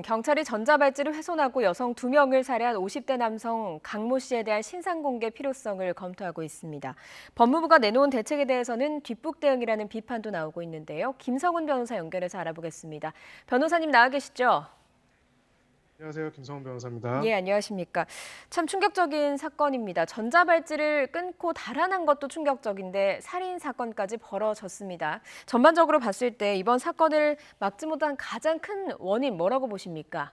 경찰이 전자발찌를 훼손하고 여성 2명을 살해한 50대 남성 강모 씨에 대한 신상 공개 필요성을 검토하고 있습니다. 법무부가 내놓은 대책에 대해서는 뒷북 대응이라는 비판도 나오고 있는데요. 김성훈 변호사 연결해서 알아보겠습니다. 변호사님 나와 계시죠? 안녕하세요. 김성훈 변호사입니다. 예, 안녕하십니까. 참 충격적인 사건입니다. 전자발찌를 끊고 달아난 것도 충격적인데 살인 사건까지 벌어졌습니다. 전반적으로 봤을 때 이번 사건을 막지 못한 가장 큰 원인 뭐라고 보십니까?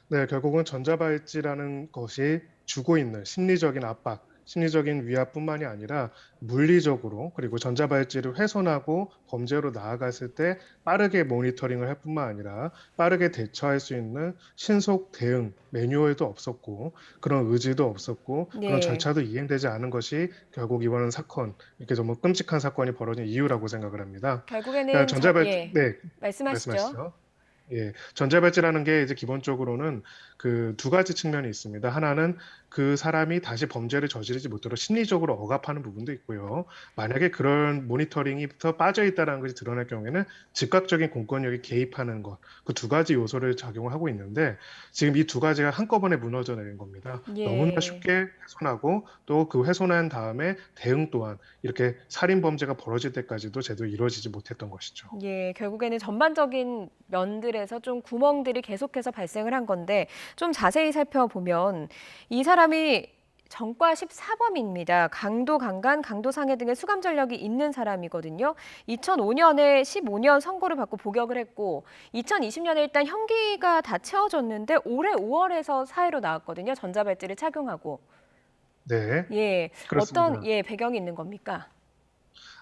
네, 결국은 전자발찌라는 것이 주고 있는 심리적인 압박, 심리적인 위압뿐만이 아니라 물리적으로 그리고 전자발찌를 훼손하고 범죄로 나아갔을 때 빠르게 모니터링을 할 뿐만 아니라 빠르게 대처할 수 있는 신속 대응 매뉴얼도 없었고 그런 의지도 없었고 그런 네. 절차도 이행되지 않은 것이 결국 이번 사건, 이렇게 정말 끔찍한 사건이 벌어진 이유라고 생각을 합니다. 그러니까 결국에는 전자발찌, 예, 네, 말씀하시죠. 말씀하시죠. 예, 전자발찌라는 게 이제 기본적으로는 그 두 가지 측면이 있습니다. 하나는 그 사람이 다시 범죄를 저지르지 못하도록 심리적으로 억압하는 부분도 있고요. 만약에 그런 모니터링이부터 빠져 있다는 것이 드러날 경우에는 즉각적인 공권력이 개입하는 것, 그 두 가지 요소를 작용을 하고 있는데 지금 이 두 가지가 한꺼번에 무너져 내린 겁니다. 너무나 예, 쉽게 훼손하고 또 그 훼손한 다음에 대응 또한 이렇게 살인 범죄가 벌어질 때까지도 제대로 이루어지지 못했던 것이죠. 예, 결국에는 전반적인 면들에서 좀 구멍들이 계속해서 발생을 한 건데 좀 자세히 살펴보면 이 사람이 전과 14범입니다. 강도 강간, 강도 상해 등의 수감 전력이 있는 사람이거든요. 2005년에 15년 선고를 받고 복역을 했고 2020년에 일단 형기가 다 채워졌는데 올해 5월에서 사회로 나왔거든요. 전자발찌를 착용하고. 네, 예, 어떤 그렇습니다. 예, 배경이 있는 겁니까?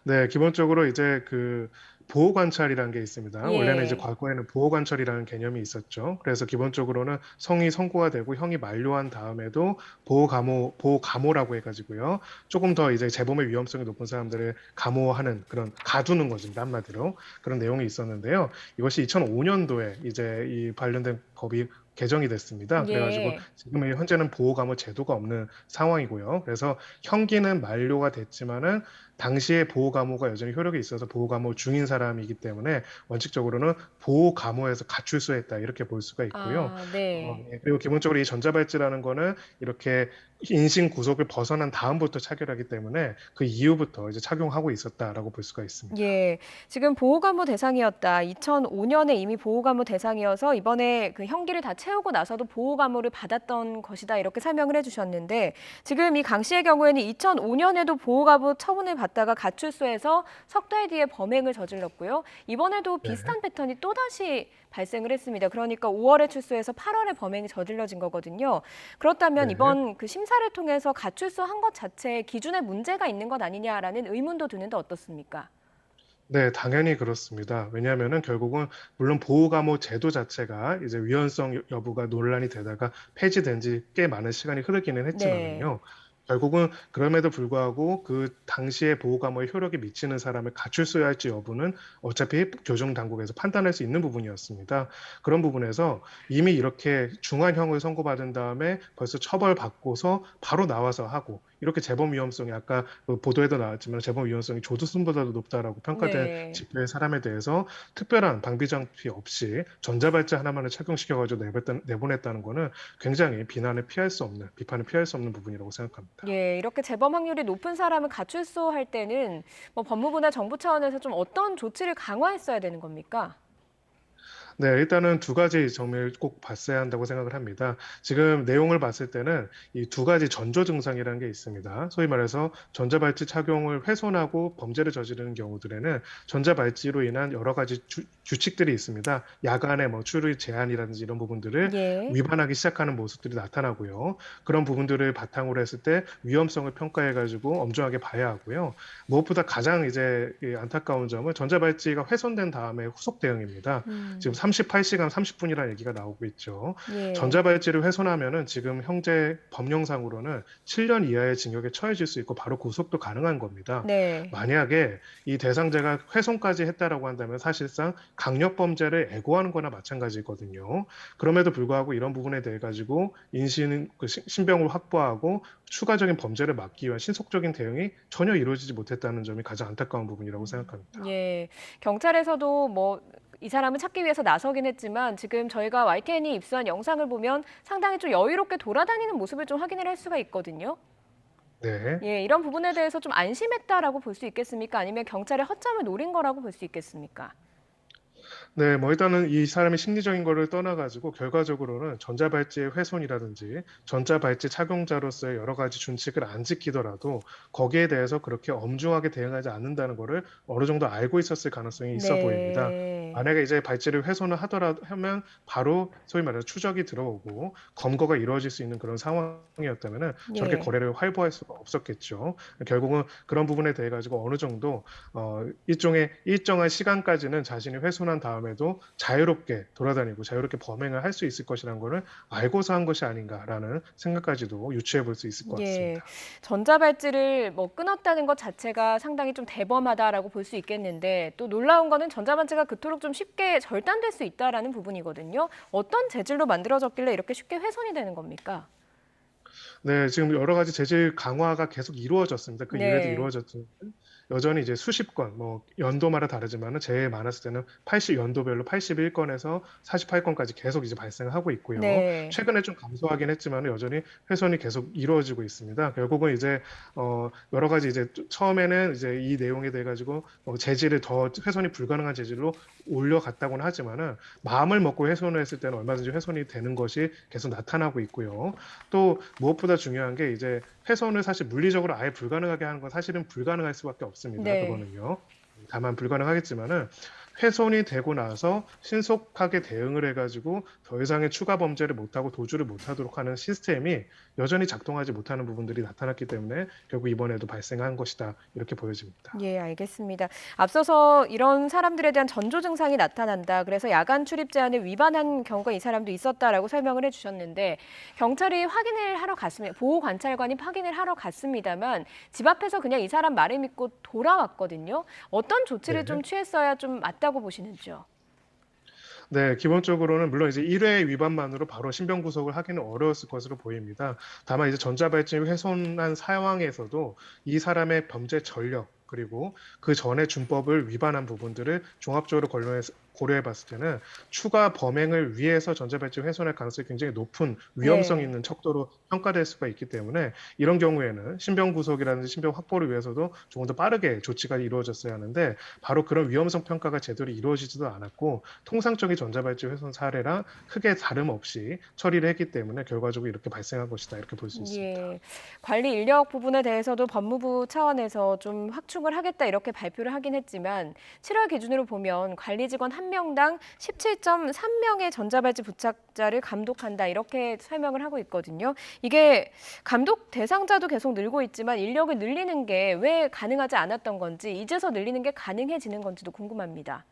네, 기본적으로 이제 그 보호 관찰이라는 게 있습니다. 원래는 이제 예. 과거에는 보호 관찰이라는 개념이 있었죠. 그래서 기본적으로는 성이 선고가 되고 형이 만료한 다음에도 보호 감호라고 해가지고요. 조금 더 이제 재범의 위험성이 높은 사람들을 감호하는 그런 가두는 것입니다. 한마디로 그런 내용이 있었는데요. 이것이 2005년도에 이제 이 관련된 법이 개정이 됐습니다. 그래가지고 예. 지금 현재는 보호 감호 제도가 없는 상황이고요. 그래서 형기는 만료가 됐지만은 당시에 보호 감호가 여전히 효력이 있어서 보호 감호 중인 사람이기 때문에 원칙적으로는 보호 감호에서 가출소했다 이렇게 볼 수가 있고요. 아, 네. 예, 그리고 기본적으로 이 전자발찌라는 거는 이렇게 인신 구속을 벗어난 다음부터 차결하기 때문에 그 이후부터 이제 착용하고 있었다라고 볼 수가 있습니다. 예. 지금 보호감호 대상이었다. 2005년에 이미 보호감호 대상이어서 이번에 그 형기를 다 채우고 나서도 보호감호를 받았던 것이다. 이렇게 설명을 해주셨는데 지금 이 강 씨의 경우에는 2005년에도 보호감호 처분을 받다가 가출소에서 석 달 뒤에 범행을 저질렀고요. 이번에도 네. 비슷한 패턴이 또다시 발생을 했습니다. 그러니까 5월에 출소해서 8월에 범행이 저질러진 거거든요. 그렇다면 네. 이번 그 심사를 통해서 가출소 한 것 자체에 기준에 문제가 있는 것 아니냐라는 의문도 드는데 어떻습니까? 네, 당연히 그렇습니다. 왜냐하면은 결국은 물론 보호감호 제도 자체가 이제 위헌성 여부가 논란이 되다가 폐지된 지 꽤 많은 시간이 흐르기는 네. 했지만은요. 결국은 그럼에도 불구하고 그 당시에 보호감호에 효력이 미치는 사람을 가출소야 할지 여부는 어차피 교정 당국에서 판단할 수 있는 부분이었습니다. 그런 부분에서 이미 이렇게 중한형을 선고받은 다음에 벌써 처벌받고서 바로 나와서 하고 이렇게 재범 위험성이 아까 그 보도에도 나왔지만 재범 위험성이 조두순보다도 높다라고 평가된 네. 지표의 사람에 대해서 특별한 방비 장치 없이 전자발찌 하나만을 착용시켜가지고 내보냈다는 거는 굉장히 비난을 피할 수 없는, 비판을 피할 수 없는 부분이라고 생각합니다. 예, 이렇게 재범 확률이 높은 사람을 가출소할 때는 뭐 법무부나 정부 차원에서 좀 어떤 조치를 강화했어야 되는 겁니까? 네, 일단은 두 가지 점을 꼭 봤어야 한다고 생각을 합니다. 지금 내용을 봤을 때는 이 두 가지 전조 증상이라는 게 있습니다. 소위 말해서 전자발찌 착용을 훼손하고 범죄를 저지르는 경우들에는 전자발찌로 인한 여러 가지 규칙들이 있습니다. 야간에 뭐 출입 제한이라든지 이런 부분들을 예. 위반하기 시작하는 모습들이 나타나고요. 그런 부분들을 바탕으로 했을 때 위험성을 평가해가지고 엄중하게 봐야 하고요. 무엇보다 가장 이제 이 안타까운 점은 전자발찌가 훼손된 다음에 후속 대응입니다. 지금 음. 38시간 30분이라는 얘기가 나오고 있죠. 예. 전자발찌를 훼손하면은 지금 현재 법령상으로는 7년 이하의 징역에 처해질 수 있고 바로 구속도 가능한 겁니다. 네. 만약에 이 대상자가 훼손까지 했다라고 한다면 사실상 강력범죄를 애고하는 거나 마찬가지거든요. 그럼에도 불구하고 이런 부분에 대해 가지고 신병을 확보하고 추가적인 범죄를 막기 위한 신속적인 대응이 전혀 이루어지지 못했다는 점이 가장 안타까운 부분이라고 생각합니다. 예. 경찰에서도 뭐 이 사람을 찾기 위해서 나서긴 했지만 지금 저희가 YTN이 입수한 영상을 보면 상당히 좀 여유롭게 돌아다니는 모습을 좀 확인을 할 수가 있거든요. 네. 예, 이런 부분에 대해서 좀 안심했다라고 볼 수 있겠습니까? 아니면 경찰의 허점을 노린 거라고 볼 수 있겠습니까? 네, 뭐 일단은 이 사람의 심리적인 거를 떠나가지고 결과적으로는 전자발찌의 훼손이라든지 전자발찌 착용자로서의 여러 가지 준칙을 안 지키더라도 거기에 대해서 그렇게 엄중하게 대응하지 않는다는 거를 어느 정도 알고 있었을 가능성이 있어 보입니다. 네. 만약에 이제 발찌를 훼손을 하더라도 하면 바로 소위 말해서 추적이 들어오고 검거가 이루어질 수 있는 그런 상황이었다면은 저렇게 예. 거래를 활보할 수가 없었겠죠. 결국은 그런 부분에 대해 가지고 어느 정도 일종의 일정한 시간까지는 자신이 훼손한 다음에도 자유롭게 돌아다니고 자유롭게 범행을 할 수 있을 것이라는 거를 알고서 한 것이 아닌가라는 생각까지도 유추해 볼 수 있을 것 예. 같습니다. 전자발찌를 뭐 끊었다는 것 자체가 상당히 좀 대범하다라고 볼 수 있겠는데 또 놀라운 거는 전자발찌가 그토록 좀 쉽게 절단될 수 있다라는 부분이거든요. 어떤 재질로 만들어졌길래 이렇게 쉽게 훼손이 되는 겁니까? 네, 지금 여러 가지 재질 강화가 계속 이루어졌습니다. 그 이후에도 네. 이루어졌지만 여전히 이제 수십 건, 뭐 연도마다 다르지만은 제일 많았을 때는 80 연도별로 81건에서 48건까지 계속 이제 발생을 하고 있고요. 네. 최근에 좀 감소하긴 했지만 여전히 훼손이 계속 이루어지고 있습니다. 결국은 이제 여러 가지 이제 처음에는 이제 이 내용에 대해 가지고 재질을 더 훼손이 불가능한 재질로 올려갔다고는 하지만은 마음을 먹고 훼손을 했을 때는 얼마든지 훼손이 되는 것이 계속 나타나고 있고요. 또 무엇보다 중요한 게 이제 훼손을 사실 물리적으로 아예 불가능하게 하는 건 사실은 불가능할 수밖에 없습니다. 네. 그거는요. 다만 불가능하겠지만은 훼손이 되고 나서 신속하게 대응을 해가지고 더 이상의 추가 범죄를 못하고 도주를 못하도록 하는 시스템이 여전히 작동하지 못하는 부분들이 나타났기 때문에 결국 이번에도 발생한 것이다. 이렇게 보여집니다. 예, 알겠습니다. 앞서서 이런 사람들에 대한 전조 증상이 나타난다. 그래서 야간 출입 제한을 위반한 경우가 이 사람도 있었다라고 설명을 해주셨는데 경찰이 확인을 하러 갔습니다. 보호 관찰관이 확인을 하러 갔습니다만 집 앞에서 그냥 이 사람 말을 믿고 돌아왔거든요. 어떤 조치를 네. 좀 취했어야 좀 맞다고 보시는지요? 네, 기본적으로는 물론 이제 1회 위반만으로 바로 신병 구속을 하기는 어려웠을 것으로 보입니다. 다만 이제 전자발찌 훼손한 상황에서도 이 사람의 범죄 전력 그리고 그 전에 준법을 위반한 부분들을 종합적으로 고려해 봤을 때는 추가 범행을 위해서 전자발찌 훼손할 가능성이 굉장히 높은 위험성 네. 있는 척도로 평가될 수가 있기 때문에 이런 경우에는 신병 구속이라든지 신병 확보를 위해서도 조금 더 빠르게 조치가 이루어졌어야 하는데 바로 그런 위험성 평가가 제대로 이루어지지도 않았고 통상적인 전자발찌 훼손 사례랑 크게 다름없이 처리를 했기 때문에 결과적으로 이렇게 발생한 것이다 이렇게 볼 수 있습니다. 예. 관리 인력 부분에 대해서도 법무부 차원에서 좀 확충을 하겠다 이렇게 발표를 하긴 했지만 7월 기준으로 보면 관리 직원 한 명당 17.3명의 전자발찌 부착자를 감독한다 이렇게 설명을 하고 있거든요. 이게 감독 대상자도 계속 늘고 있지만 인력을 늘리는 게 왜 가능하지 않았던 건지 이제서 늘리는 게 가능해지는 건지도 궁금합니다.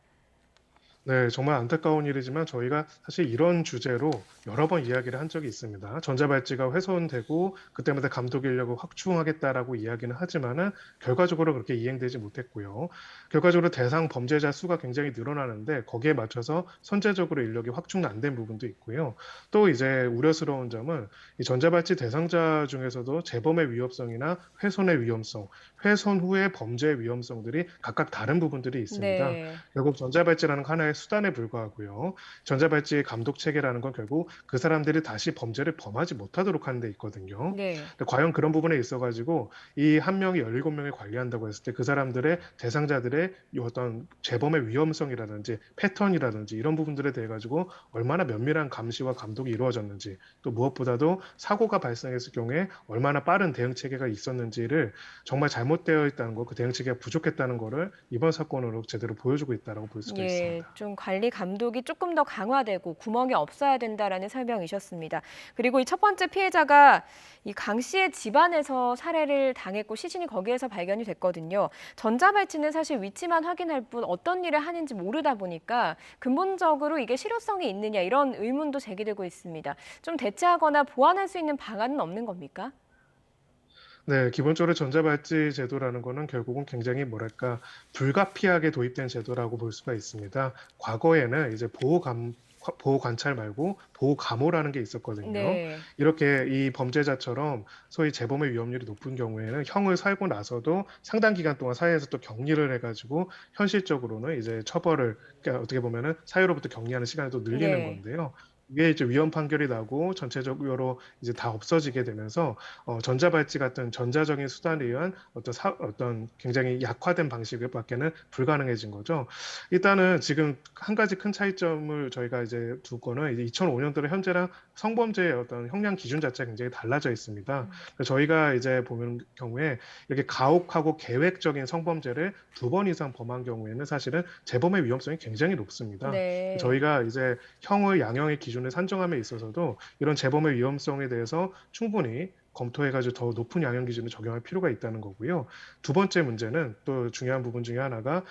네, 정말 안타까운 일이지만 저희가 사실 이런 주제로 여러 번 이야기를 한 적이 있습니다. 전자발찌가 훼손되고 그때마다 감독 인력을 확충하겠다라고 이야기는 하지만은 결과적으로 그렇게 이행되지 못했고요. 결과적으로 대상 범죄자 수가 굉장히 늘어나는데 거기에 맞춰서 선제적으로 인력이 확충 안 된 부분도 있고요. 또 이제 우려스러운 점은 이 전자발찌 대상자 중에서도 재범의 위험성이나 훼손의 위험성, 훼손 후의 범죄의 위험성들이 각각 다른 부분들이 있습니다. 네. 결국 전자발찌라는 하나의 수단에 불과하고요. 전자발찌 감독 체계라는 건 결국 그 사람들이 다시 범죄를 범하지 못하도록 하는 데 있거든요. 네. 근데 과연 그런 부분에 있어가지고 이 한 명이 17명을 관리한다고 했을 때 그 사람들의 대상자들의 이 어떤 재범의 위험성이라든지 패턴이라든지 이런 부분들에 대해 가지고 얼마나 면밀한 감시와 감독이 이루어졌는지 또 무엇보다도 사고가 발생했을 경우에 얼마나 빠른 대응 체계가 있었는지를 정말 잘못되어 있다는 거, 그 대응 체계가 부족했다는 거를 이번 사건으로 제대로 보여주고 있다고 볼 수가 예, 있습니다. 좀 관리 감독이 조금 더 강화되고 구멍이 없어야 된다라는 설명이셨습니다. 그리고 이 첫 번째 피해자가 이 강 씨의 집안에서 살해를 당했고 시신이 거기에서 발견이 됐거든요. 전자발찌는 사실 위치만 확인할 뿐 어떤 일을 하는지 모르다 보니까 근본적으로 이게 실효성이 있느냐 이런 의문도 제기되고 있습니다. 좀 대체하거나 보완할 수 있는 방안은 없는 겁니까? 네, 기본적으로 전자발찌 제도라는 거는 결국은 굉장히 뭐랄까 불가피하게 도입된 제도라고 볼 수가 있습니다. 과거에는 이제 보호 관찰 말고 보호 감호라는 게 있었거든요. 네. 이렇게 이 범죄자처럼 소위 재범의 위험률이 높은 경우에는 형을 살고 나서도 상당 기간 동안 사회에서 또 격리를 해가지고 현실적으로는 이제 처벌을, 그러니까 어떻게 보면은 사유로부터 격리하는 시간이 또 늘리는 네. 건데요. 이게 이제 위헌 판결이 나고 전체적으로 이제 다 없어지게 되면서 전자발찌 같은 전자적인 수단에 의한 어떤 굉장히 약화된 방식밖에는 불가능해진 거죠. 일단은 지금 한 가지 큰 차이점을 저희가 이제 두고는 이제 2005년도로 현재랑 성범죄의 어떤 형량 기준 자체가 굉장히 달라져 있습니다. 음. 그래서 저희가 이제 보는 경우에 이렇게 가혹하고 계획적인 성범죄를 2번 이상 범한 경우에는 사실은 재범의 위험성이 굉장히 높습니다. 네. 저희가 이제 형의 양형의 기준을 산정함에 있어서도 이런 재범의 위험성에 대해서 충분히 검토해가지고 더 높은 양형 기준을 적용할 필요가 있다는 거고요. 두 번째 문제는 또 중요한 부분 중에 하나가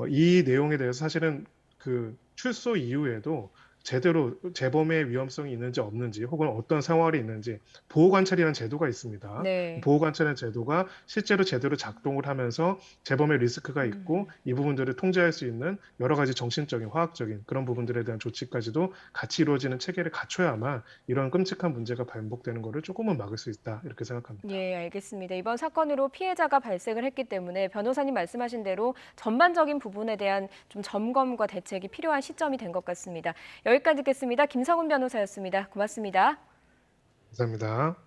이 내용에 대해서 사실은 그 출소 이후에도 제대로 재범의 위험성이 있는지 없는지 혹은 어떤 상황이 있는지 보호관찰이라는 제도가 있습니다. 네. 보호관찰이라는 제도가 실제로 제대로 작동을 하면서 재범의 리스크가 있고 음. 이 부분들을 통제할 수 있는 여러 가지 정신적인, 화학적인 그런 부분들에 대한 조치까지도 같이 이루어지는 체계를 갖춰야만 이런 끔찍한 문제가 반복되는 것을 조금은 막을 수 있다 이렇게 생각합니다. 예, 알겠습니다. 이번 사건으로 피해자가 발생을 했기 때문에 변호사님 말씀하신 대로 전반적인 부분에 대한 좀 점검과 대책이 필요한 시점이 된 것 같습니다. 여기까지 듣겠습니다. 김성훈 변호사였습니다. 고맙습니다. 감사합니다.